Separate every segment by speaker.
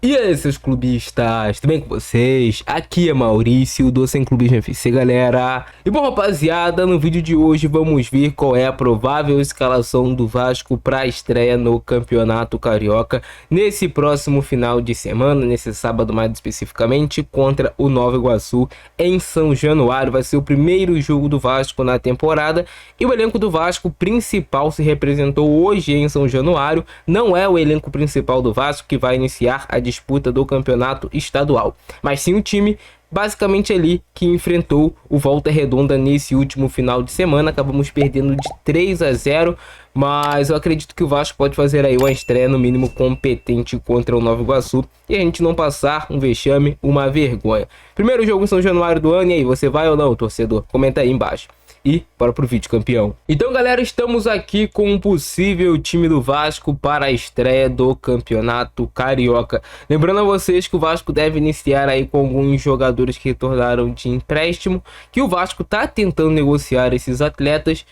Speaker 1: E aí, seus clubistas, tudo bem com vocês? Aqui é Maurício do Sem Clubismo FC, galera. E bom, rapaziada, no vídeo de hoje vamos ver qual é a provável escalação do Vasco para a estreia no Campeonato Carioca nesse próximo final de semana, nesse sábado mais especificamente, contra o Nova Iguaçu em São Januário. Vai ser o primeiro jogo do Vasco na temporada e o elenco do Vasco principal se representou hoje em São Januário. Não é o elenco principal do Vasco que vai iniciar a disputa do campeonato estadual, mas sim o time basicamente ali que enfrentou o Volta Redonda nesse último final de semana. Acabamos perdendo de 3-0, mas eu acredito que o Vasco pode fazer aí uma estreia no mínimo competente contra o Nova Iguaçu e a gente não passar um vexame, uma vergonha. Primeiro jogo em São Januário do ano, e aí, você vai ou não, torcedor? Comenta aí embaixo. E bora pro vídeo, campeão. Então, galera, estamos aqui com um possível time do Vasco para a estreia do Campeonato Carioca. Lembrando a vocês que o Vasco deve iniciar aí com alguns jogadores que retornaram de empréstimo, que o Vasco tá tentando negociar esses atletas.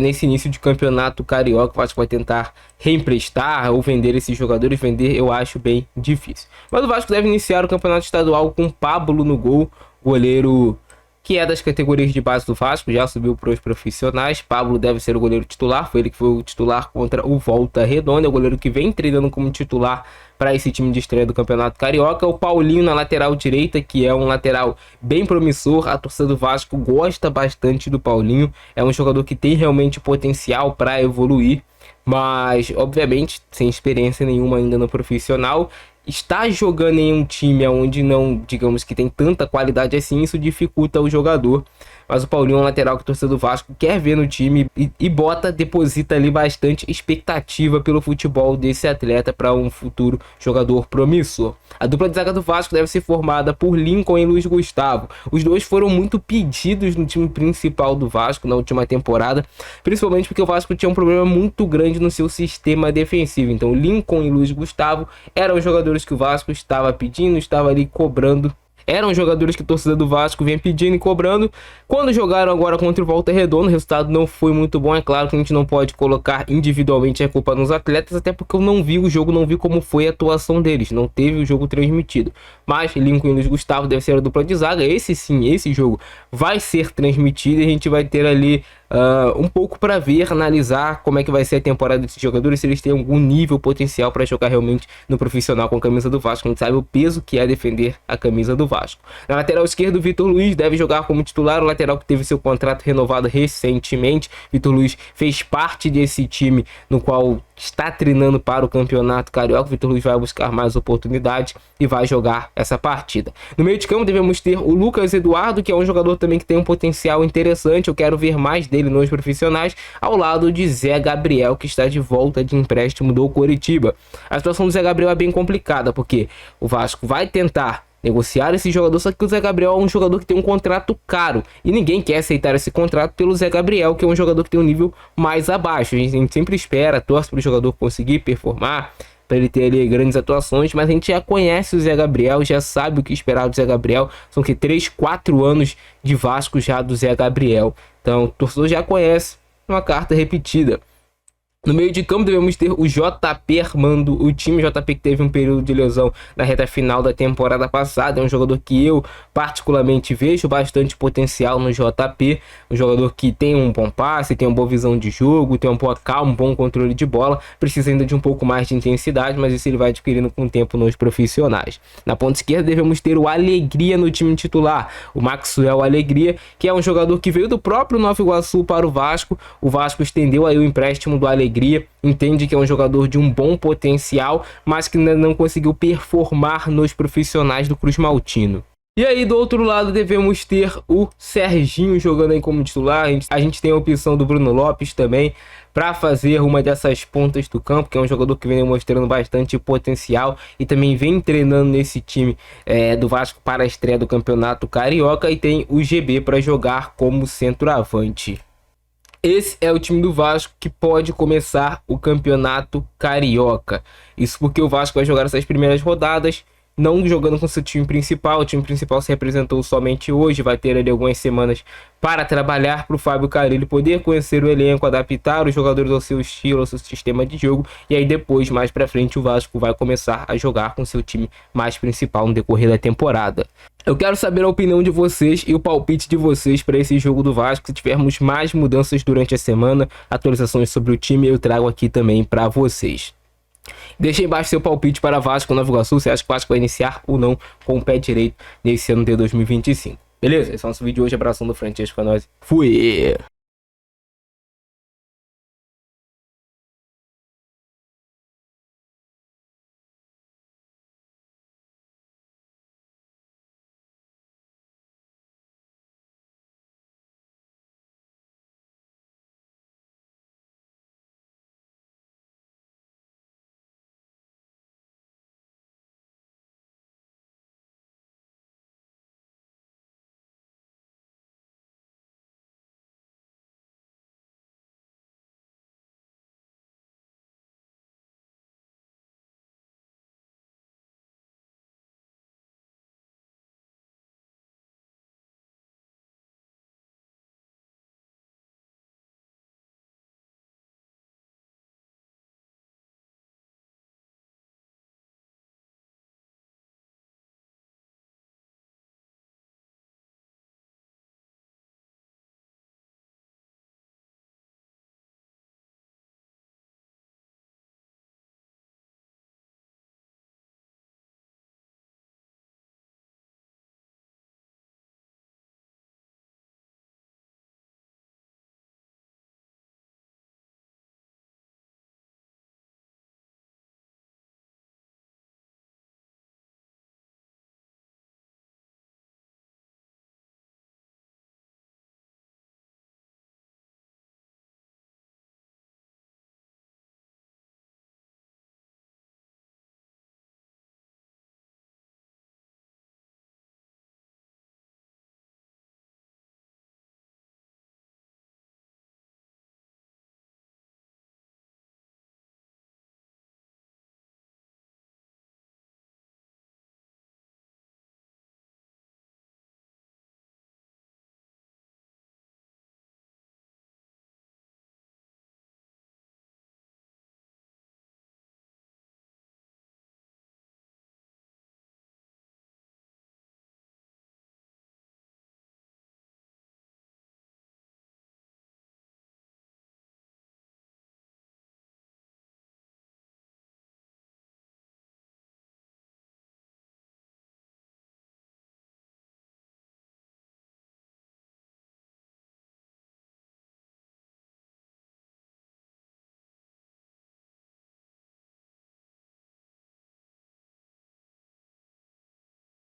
Speaker 1: Nesse início de Campeonato Carioca, o Vasco vai tentar reemprestar ou vender esses jogadores. Vender eu acho bem difícil, mas o Vasco deve iniciar o Campeonato Estadual com Pablo no gol, goleiro que é das categorias de base do Vasco, já subiu para os profissionais. Pablo deve ser o goleiro titular, foi ele que foi o titular contra o Volta Redonda, é o goleiro que vem treinando como titular para esse time de estreia do Campeonato Carioca. O Paulinho na lateral direita, que é um lateral bem promissor, a torcida do Vasco gosta bastante do Paulinho, é um jogador que tem realmente potencial para evoluir, mas obviamente sem experiência nenhuma ainda no profissional. Está jogando em um time onde não, digamos que tem tanta qualidade assim, isso dificulta o jogador. Mas o Paulinho é um lateral que o torcedor do Vasco quer ver no time e deposita ali bastante expectativa pelo futebol desse atleta para um futuro jogador promissor. A dupla de zaga do Vasco deve ser formada por Lincoln e Luiz Gustavo. Os dois foram muito pedidos no time principal do Vasco na última temporada, principalmente porque o Vasco tinha um problema muito grande no seu sistema defensivo. Então Lincoln e Luiz Gustavo eram jogadores que o Vasco estava pedindo, estava ali cobrando. Eram jogadores que a torcida do Vasco vinha pedindo e cobrando. Quando jogaram agora contra o Volta Redonda, o resultado não foi muito bom. É claro que a gente não pode colocar individualmente a culpa nos atletas, até porque eu não vi o jogo, não vi como foi a atuação deles. Não teve o jogo transmitido. Mas Lincoln e Luiz Gustavo deve ser a dupla de zaga. Esse jogo vai ser transmitido e a gente vai ter ali um pouco para ver, analisar como é que vai ser a temporada desses jogadores, se eles têm algum nível potencial para jogar realmente no profissional com a camisa do Vasco. A gente sabe o peso que é defender a camisa do Vasco. Na lateral esquerda, o Vitor Luiz deve jogar como titular, o lateral que teve seu contrato renovado recentemente. Vitor Luiz fez parte desse time no qual está treinando para o Campeonato Carioca. O Vitor Luiz vai buscar mais oportunidade e vai jogar essa partida. No meio de campo devemos ter o Lucas Eduardo, que é um jogador também que tem um potencial interessante. Eu quero ver mais dele nos profissionais, ao lado de Zé Gabriel, que está de volta de empréstimo do Coritiba. A situação do Zé Gabriel é bem complicada, porque o Vasco vai tentar negociar esse jogador, só que o Zé Gabriel é um jogador que tem um contrato caro e ninguém quer aceitar esse contrato pelo Zé Gabriel, que é um jogador que tem um nível mais abaixo. A gente sempre espera, torce para o jogador conseguir performar, para ele ter ali grandes atuações, mas a gente já conhece o Zé Gabriel, já sabe o que esperar do Zé Gabriel. São que 3, 4 anos de Vasco já do Zé Gabriel, então o torcedor já conhece, uma carta repetida. No meio de campo devemos ter o JP armando o time. JP que teve um período de lesão na reta final da temporada passada. É um jogador que eu particularmente vejo bastante potencial no JP. Um jogador que tem um bom passe, tem uma boa visão de jogo, tem uma boa calma, um bom controle de bola. Precisa ainda de um pouco mais de intensidade, mas isso ele vai adquirindo com o tempo nos profissionais. Na ponta esquerda devemos ter o Alegria no time titular. O Maxwell Alegria, que é um jogador que veio do próprio Nova Iguaçu para o Vasco. O Vasco estendeu aí o empréstimo do Alegria. Entende que é um jogador de um bom potencial, mas que ainda não conseguiu performar nos profissionais do Cruz Maltino. E aí do outro lado devemos ter o Serginho jogando aí como titular. A gente tem a opção do Bruno Lopes também para fazer uma dessas pontas do campo, que é um jogador que vem mostrando bastante potencial e também vem treinando nesse time do Vasco para a estreia do Campeonato Carioca. E tem o GB para jogar como centroavante. Esse é o time do Vasco que pode começar o Campeonato Carioca. Isso porque o Vasco vai jogar essas primeiras rodadas não jogando com seu time principal. O time principal se representou somente hoje, vai ter ali algumas semanas para trabalhar para o Fábio Carille poder conhecer o elenco, adaptar os jogadores ao seu estilo, ao seu sistema de jogo, e aí depois, mais para frente, o Vasco vai começar a jogar com seu time mais principal no decorrer da temporada. Eu quero saber a opinião de vocês e o palpite de vocês para esse jogo do Vasco. Se tivermos mais mudanças durante a semana, atualizações sobre o time, eu trago aqui também para vocês. Deixe embaixo seu palpite para Vasco Nova Iguaçu. Você acha que o Vasco vai iniciar ou não com o pé direito nesse ano de 2025? Beleza? Esse é o nosso vídeo de hoje. Abração do Francesco, é nóis. Fui!